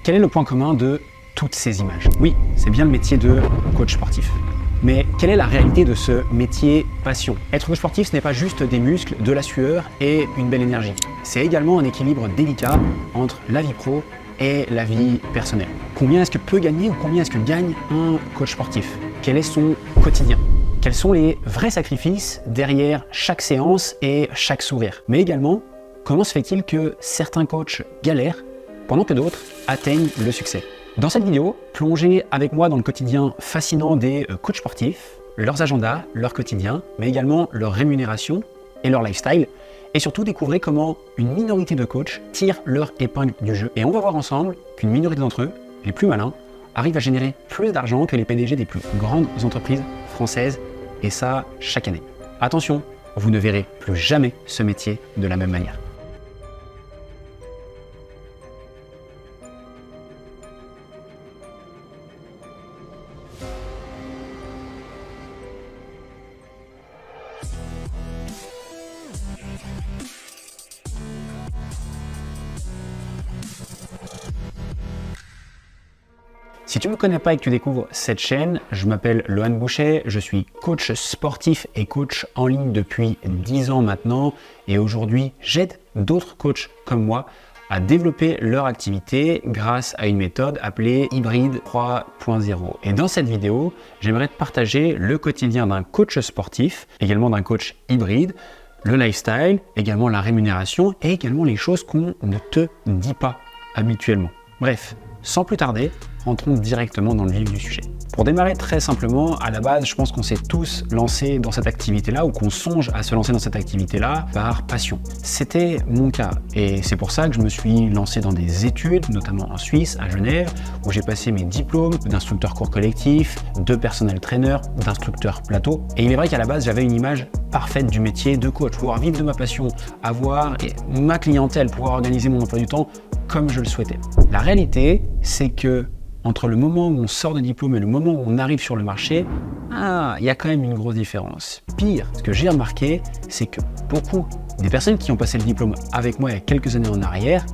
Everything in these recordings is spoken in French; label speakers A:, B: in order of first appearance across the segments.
A: Quel est le point commun de toutes ces images? Oui, c'est bien le métier de coach sportif. Mais quelle est la réalité de ce métier passion? Être coach sportif, ce n'est pas juste des muscles, de la sueur et une belle énergie. C'est également un équilibre délicat entre la vie pro et la vie personnelle. Combien est-ce que peut gagner ou combien est-ce que gagne un coach sportif? Quel est son quotidien? Quels sont les vrais sacrifices derrière chaque séance et chaque sourire? Mais également, comment se fait-il que certains coachs galèrent pendant que d'autres atteignent le succès? Dans cette vidéo, plongez avec moi dans le quotidien fascinant des coachs sportifs, leurs agendas, leur quotidien, mais également leur rémunération et leur lifestyle. Et surtout, découvrez comment une minorité de coachs tire leur épingle du jeu. Et on va voir ensemble qu'une minorité d'entre eux, les plus malins, arrivent à générer plus d'argent que les PDG des plus grandes entreprises françaises, et ça chaque année. Attention, vous ne verrez plus jamais ce métier de la même manière. Si tu ne me connais pas et que tu découvres cette chaîne, je m'appelle Lohan Boucher, je suis coach sportif et coach en ligne depuis 10 ans maintenant et aujourd'hui j'aide d'autres coachs comme moi à développer leur activité grâce à une méthode appelée Hybride 3.0. Et dans cette vidéo, j'aimerais te partager le quotidien d'un coach sportif, également d'un coach hybride, le lifestyle, également la rémunération et également les choses qu'on ne te dit pas habituellement. Bref, sans plus tarder, rentrons directement dans le vif du sujet. Pour démarrer très simplement, à la base, je pense qu'on s'est tous lancés dans cette activité-là ou qu'on songe à se lancer dans cette activité-là par passion. C'était mon cas et c'est pour ça que je me suis lancé dans des études, notamment en Suisse, à Genève, où j'ai passé mes diplômes d'instructeur cours collectif, de personnel trainer, d'instructeur plateau. Et il est vrai qu'à la base, j'avais une image parfaite du métier de coach, pouvoir vivre de ma passion, avoir ma clientèle, pouvoir organiser mon emploi du temps comme je le souhaitais. La réalité, c'est que entre le moment où on sort de diplôme et le moment où on arrive sur le marché, il y a quand même une grosse différence. Pire, ce que j'ai remarqué, c'est que beaucoup des personnes qui ont passé le diplôme avec moi il y a quelques années en arrière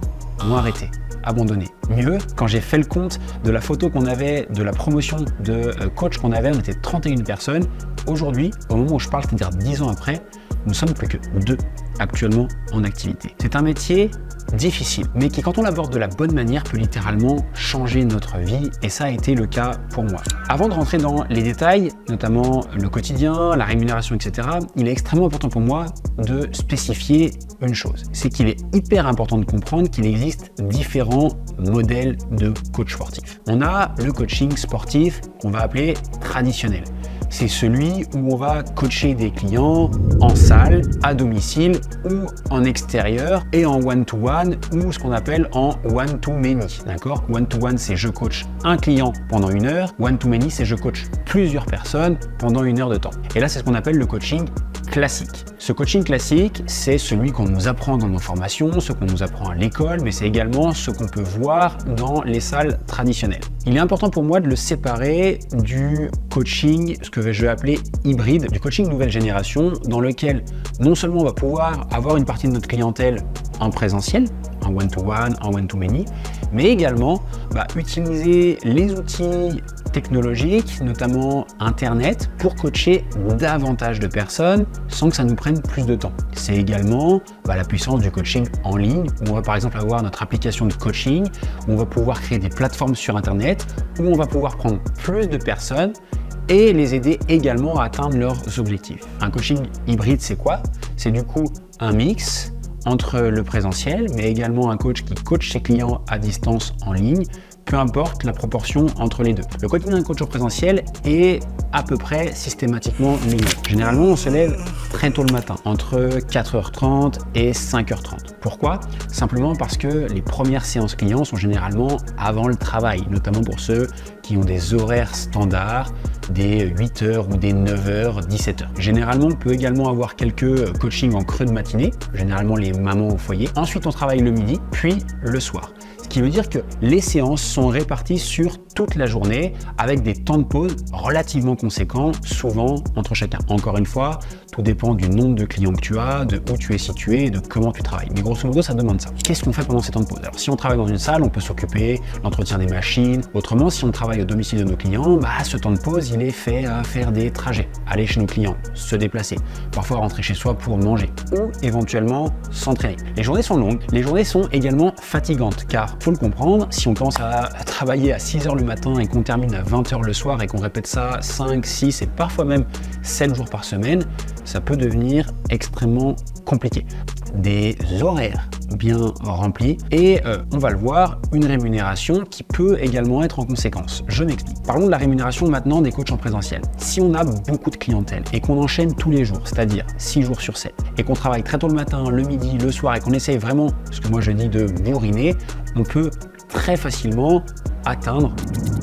A: ont arrêté, abandonné. Mieux, quand j'ai fait le compte de la photo qu'on avait, de la promotion de coach qu'on avait, on était 31 personnes. Aujourd'hui, au moment où je parle, c'est-à-dire 10 ans après, nous ne sommes plus que 2 actuellement en activité. C'est un métier difficile, mais qui, quand on l'aborde de la bonne manière, peut littéralement changer notre vie, et ça a été le cas pour moi. Avant de rentrer dans les détails, notamment le quotidien, la rémunération, etc., il est extrêmement important pour moi de spécifier une chose. C'est qu'il est hyper important de comprendre qu'il existe différents modèles de coach sportif. On a le coaching sportif qu'on va appeler traditionnel. C'est celui où on va coacher des clients en salle, à domicile ou en extérieur et en one-to-one ou ce qu'on appelle en one-to-many. D'accord? One-to-one, c'est je coach un client pendant 1 heure. One-to-many, c'est je coach plusieurs personnes pendant 1 heure de temps. Et là, c'est ce qu'on appelle le coaching classique. Ce coaching classique, c'est celui qu'on nous apprend dans nos formations, ce qu'on nous apprend à l'école, mais c'est également ce qu'on peut voir dans les salles traditionnelles. Il est important pour moi de le séparer du coaching, ce que je vais appeler hybride, du coaching nouvelle génération, dans lequel non seulement on va pouvoir avoir une partie de notre clientèle en présentiel, en one-to-one, en one-to-many, mais également utiliser les outils technologiques, notamment Internet, pour coacher davantage de personnes sans que ça nous prenne plus de temps. C'est également la puissance du coaching en ligne, où on va par exemple avoir notre application de coaching, où on va pouvoir créer des plateformes sur Internet, où on va pouvoir prendre plus de personnes et les aider également à atteindre leurs objectifs. Un coaching hybride, c'est quoi? C'est du coup un mix entre le présentiel, mais également un coach qui coach ses clients à distance en ligne, peu importe la proportion entre les deux. Le quotidien d'un coach au présentiel est à peu près systématiquement le même. Généralement, on se lève très tôt le matin, entre 4h30 et 5h30. Pourquoi? Simplement parce que les premières séances clients sont généralement avant le travail, notamment pour ceux qui ont des horaires standards, des 8h ou des 9h, 17h. Généralement, on peut également avoir quelques coachings en creux de matinée, généralement les mamans au foyer. Ensuite, on travaille le midi, puis le soir. Ce qui veut dire que les séances sont réparties sur toute la journée avec des temps de pause relativement conséquents, souvent entre chacun. Encore une fois, tout dépend du nombre de clients que tu as, de où tu es situé et de comment tu travailles. Mais grosso modo, ça demande ça. Qu'est-ce qu'on fait pendant ces temps de pause? Alors, si on travaille dans une salle, on peut s'occuper de l'entretien des machines. Autrement, si on travaille au domicile de nos clients, ce temps de pause, il est fait à faire des trajets, aller chez nos clients, se déplacer, parfois rentrer chez soi pour manger ou éventuellement s'entraîner. Les journées sont longues, les journées sont également fatigantes car, faut le comprendre, si on commence à travailler à 6h le matin et qu'on termine à 20h le soir et qu'on répète ça 5, 6 et parfois même 7 jours par semaine, ça peut devenir extrêmement compliqué. Des horaires bien remplis et on va le voir, une rémunération qui peut également être en conséquence. Je m'explique. Parlons de la rémunération maintenant des coachs en présentiel. Si on a beaucoup de clientèle et qu'on enchaîne tous les jours, c'est-à-dire 6 jours sur 7, et qu'on travaille très tôt le matin, le midi, le soir et qu'on essaye vraiment, ce que moi je dis de bourriner, on peut très facilement atteindre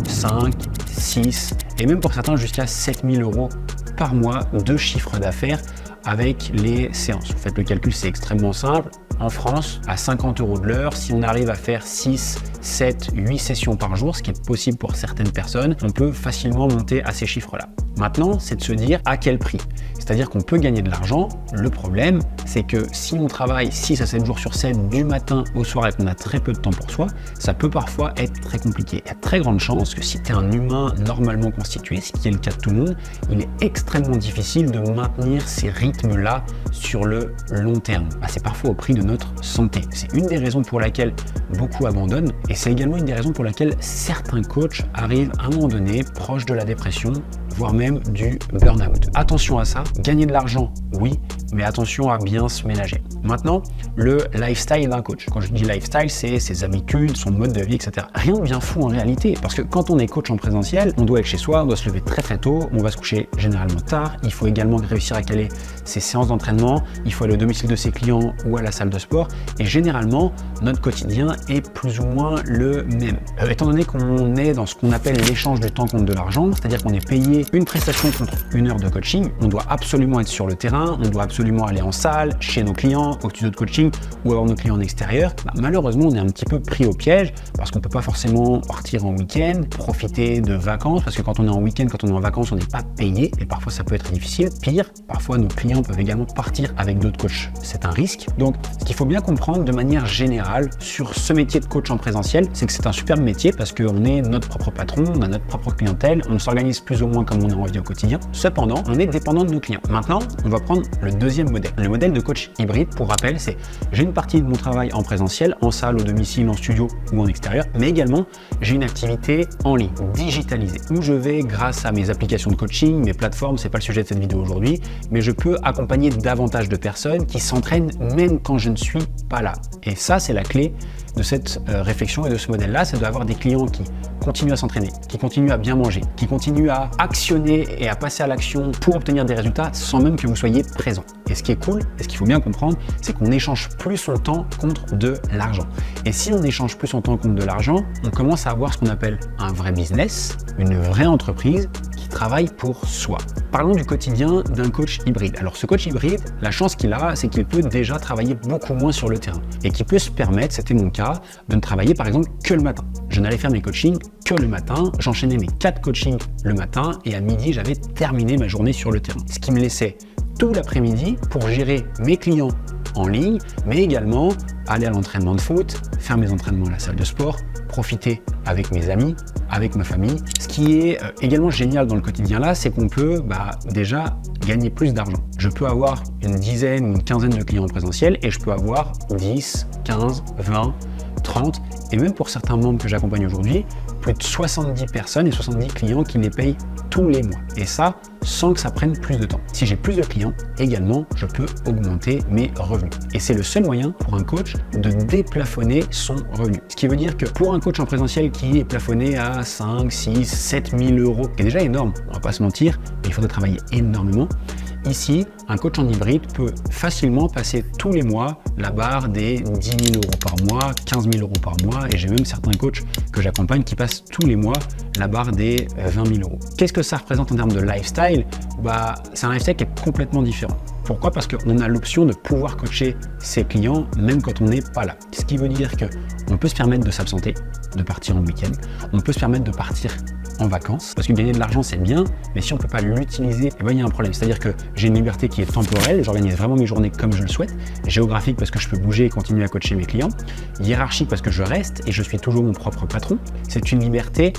A: 5, 6 et même pour certains jusqu'à 7 000 € par mois de chiffre d'affaires avec les séances. Vous faites le calcul, c'est extrêmement simple. En France, à 50 € de l'heure, si on arrive à faire 6, 7, 8 sessions par jour, ce qui est possible pour certaines personnes, on peut facilement monter à ces chiffres-là. Maintenant, c'est de se dire à quel prix. C'est-à-dire qu'on peut gagner de l'argent. Le problème, c'est que si on travaille 6 à 7 jours sur 7 du matin au soir et qu'on a très peu de temps pour soi, ça peut parfois être très compliqué. Il y a très grande chance que si tu es un humain normalement constitué, ce qui est le cas de tout le monde, il est extrêmement difficile de maintenir ces rythmes-là sur le long terme. C'est parfois au prix de notre santé. C'est une des raisons pour laquelle beaucoup abandonnent et c'est également une des raisons pour laquelle certains coachs arrivent à un moment donné proche de la dépression, voire même du burn-out. Attention à ça, gagner de l'argent, oui, mais attention à bien se ménager. Maintenant, le lifestyle d'un coach. Quand je dis lifestyle, c'est ses habitudes, son mode de vie, etc. Rien de bien fou en réalité, parce que quand on est coach en présentiel, on doit être chez soi, on doit se lever très très tôt, on va se coucher généralement tard, il faut également réussir à caler ses séances d'entraînement, il faut aller au domicile de ses clients ou à la salle de sport, et généralement, notre quotidien est plus ou moins le même. Étant donné qu'on est dans ce qu'on appelle l'échange du temps contre de l'argent, c'est-à-dire qu'on est payé une prestation contre une heure de coaching, on doit absolument être sur le terrain, on doit absolument aller en salle, chez nos clients, au studio de coaching ou avoir nos clients en extérieur. Malheureusement, on est un petit peu pris au piège parce qu'on ne peut pas forcément partir en week-end, profiter de vacances, parce que quand on est en week-end, quand on est en vacances, on n'est pas payé et parfois ça peut être difficile. Pire, parfois nos clients peuvent également partir avec d'autres coachs. C'est un risque. Donc, ce qu'il faut bien comprendre de manière générale sur ce métier de coach en présentiel, c'est que c'est un superbe métier parce qu'on est notre propre patron, on a notre propre clientèle, on s'organise plus ou moins comme on a envie au quotidien. Cependant, on est dépendant de nos clients. Maintenant, on va prendre le deuxième modèle. Le modèle de coach hybride, pour rappel, c'est j'ai une partie de mon travail en présentiel, en salle, au domicile, en studio ou en extérieur, mais également j'ai une activité en ligne, digitalisée, où je vais, grâce à mes applications de coaching, mes plateformes, c'est pas le sujet de cette vidéo aujourd'hui, mais je peux accompagner davantage de personnes qui s'entraînent même quand je ne suis pas là. Et ça, c'est la clé de cette réflexion et de ce modèle-là, c'est d'avoir des clients qui continuent à s'entraîner, qui continuent à bien manger, qui continuent à actionner et à passer à l'action pour obtenir des résultats sans même que vous soyez présent. Et ce qui est cool, et ce qu'il faut bien comprendre, c'est qu'on échange plus son temps contre de l'argent. Et si on échange plus son temps contre de l'argent, on commence à avoir ce qu'on appelle un vrai business, une vraie entreprise qui travaille pour soi. Parlons du quotidien d'un coach hybride. Alors ce coach hybride, la chance qu'il a, c'est qu'il peut déjà travailler beaucoup moins sur le terrain et qu'il peut se permettre, c'était mon cas, de ne travailler par exemple que le matin. Je n'allais faire mes coachings que le matin, j'enchaînais mes 4 coachings le matin et à midi, j'avais terminé ma journée sur le terrain. Ce qui me laissait tout l'après-midi pour gérer mes clients en ligne, mais également aller à l'entraînement de foot, faire mes entraînements à la salle de sport, profiter avec mes amis, avec ma famille. Ce qui est également génial dans le quotidien là, c'est qu'on peut déjà gagner plus d'argent. Je peux avoir une dizaine ou une quinzaine de clients en présentiel et je peux avoir 10, 15, 20, 30 et même pour certains membres que j'accompagne aujourd'hui, plus de 70 personnes et 70 clients qui les payent tous les mois. Et ça, sans que ça prenne plus de temps. Si j'ai plus de clients, également, je peux augmenter mes revenus. Et c'est le seul moyen pour un coach de déplafonner son revenu. Ce qui veut dire que pour un coach en présentiel qui est plafonné à 5, 6, 7 000 €, qui est déjà énorme, on va pas se mentir, mais il faudrait travailler énormément. Ici, un coach en hybride peut facilement passer tous les mois la barre des 10 000 € par mois, 15 000 € par mois, et j'ai même certains coachs que j'accompagne qui passent tous les mois la barre des 20 000 €. Qu'est-ce que ça représente en termes de lifestyle ? C'est un lifestyle qui est complètement différent. Pourquoi? Parce qu'on a l'option de pouvoir coacher ses clients même quand on n'est pas là. Ce qui veut dire qu'on peut se permettre de s'absenter, de partir en week-end, on peut se permettre de partir en vacances, parce que gagner de l'argent c'est bien, mais si on ne peut pas l'utiliser, eh ben, il y a un problème. C'est-à-dire que j'ai une liberté qui est temporelle, j'organise vraiment mes journées comme je le souhaite, géographique parce que je peux bouger et continuer à coacher mes clients, hiérarchique parce que je reste et je suis toujours mon propre patron. C'est une liberté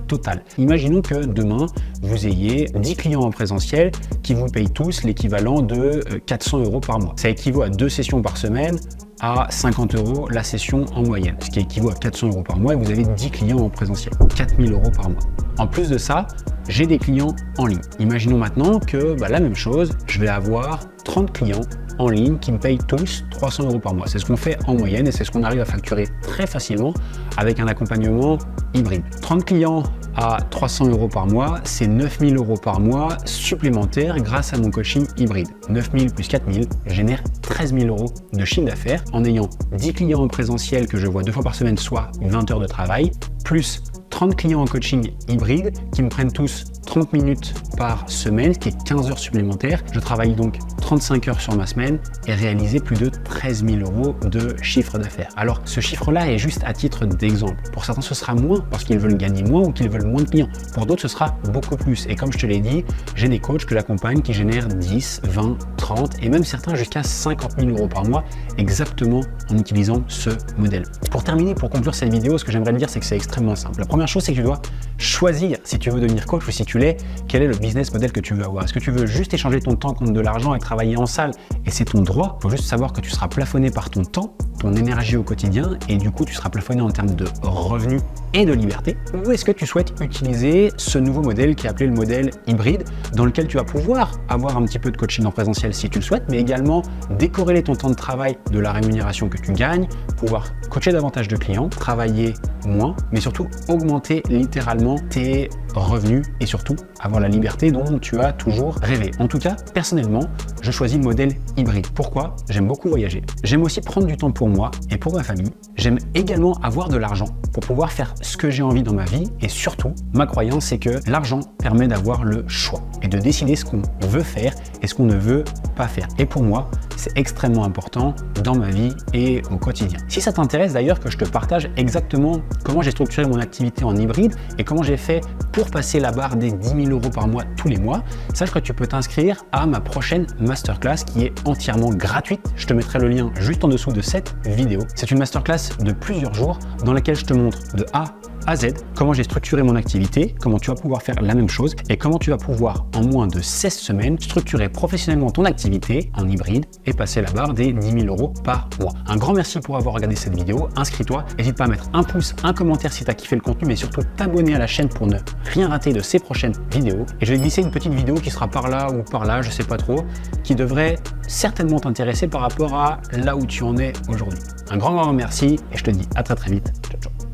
A: totale. Imaginons que demain, vous ayez 10 clients en présentiel qui vous payent tous l'équivalent de 400 € par mois. Ça équivaut à 2 sessions par semaine, à 50 € la session en moyenne, ce qui équivaut à 400 € par mois et vous avez 10 clients en présentiel, 4000 € par mois. En plus de ça, j'ai des clients en ligne. Imaginons maintenant que la même chose, je vais avoir 30 clients en ligne qui me payent tous 300 € par mois. C'est ce qu'on fait en moyenne et c'est ce qu'on arrive à facturer très facilement avec un accompagnement hybride. 30 clients à 300 € par mois, c'est 9000 € par mois supplémentaires grâce à mon coaching hybride. 9000 plus 4000 génère 13 000 € de chiffre d'affaires en ayant 10 clients en présentiel que je vois 2 fois par semaine, soit 20 heures de travail, plus 30 clients en coaching hybride qui me prennent tous 30 minutes par semaine, ce qui est 15 heures supplémentaires. Je travaille donc 35 heures sur ma semaine et réaliser plus de 13 000 € de chiffre d'affaires. Alors, ce chiffre-là est juste à titre d'exemple. Pour certains, ce sera moins parce qu'ils veulent gagner moins ou qu'ils veulent moins de clients. Pour d'autres, ce sera beaucoup plus. Et comme je te l'ai dit, j'ai des coachs que j'accompagne qui génèrent 10, 20, 30 et même certains jusqu'à 50 000 € par mois exactement en utilisant ce modèle. Pour terminer, pour conclure cette vidéo, ce que j'aimerais te dire, c'est que c'est extrêmement simple. La première chose, c'est que tu dois choisir si tu veux devenir coach ou si tu l'es, quel est le business model que tu veux avoir. Est-ce que tu veux juste échanger ton temps contre de l'argent et travailler en salle et c'est ton droit? Il faut juste savoir que tu seras plafonné par ton temps, ton énergie au quotidien et du coup tu seras plafonné en termes de revenus et de liberté. Ou est-ce que tu souhaites utiliser ce nouveau modèle qui est appelé le modèle hybride dans lequel tu vas pouvoir avoir un petit peu de coaching en présentiel si tu le souhaites, mais également décorréler ton temps de travail de la rémunération que tu gagnes, pouvoir coacher davantage de clients, travailler moins, mais surtout augmenter littéralement tes revenus et surtout avoir la liberté dont tu as toujours rêvé. En tout cas, personnellement, je choisis le modèle hybride. Pourquoi? J'aime beaucoup voyager. J'aime aussi prendre du temps pour moi et pour ma famille. J'aime également avoir de l'argent pour pouvoir faire ce que j'ai envie dans ma vie et surtout, ma croyance, c'est que l'argent permet d'avoir le choix et de décider ce qu'on veut faire et ce qu'on ne veut pas faire. Et pour moi, c'est extrêmement important dans ma vie et au quotidien. Si ça t'intéresse d'ailleurs que je te partage exactement comment j'ai structuré mon activité en hybride et comment j'ai fait pour passer la barre des 10 000 € par mois tous les mois, sache que tu peux t'inscrire à ma prochaine masterclass qui est entièrement gratuite. Je te mettrai le lien juste en dessous de cette vidéo. C'est une masterclass de plusieurs jours dans laquelle je te montre de A à Z comment j'ai structuré mon activité, comment tu vas pouvoir faire la même chose et comment tu vas pouvoir en moins de 16 semaines structurer professionnellement ton activité en hybride et passer la barre des 10 000 € par mois. Un grand merci pour avoir regardé cette vidéo, inscris-toi, n'hésite pas à mettre un pouce, un commentaire si tu as kiffé le contenu, mais surtout t'abonner à la chaîne pour ne rien rater de ces prochaines vidéos. Et je vais glisser une petite vidéo qui sera par là ou par là, je sais pas trop, qui devrait certainement t'intéresser par rapport à là où tu en es aujourd'hui. Un grand merci et je te dis à très vite. Ciao, ciao.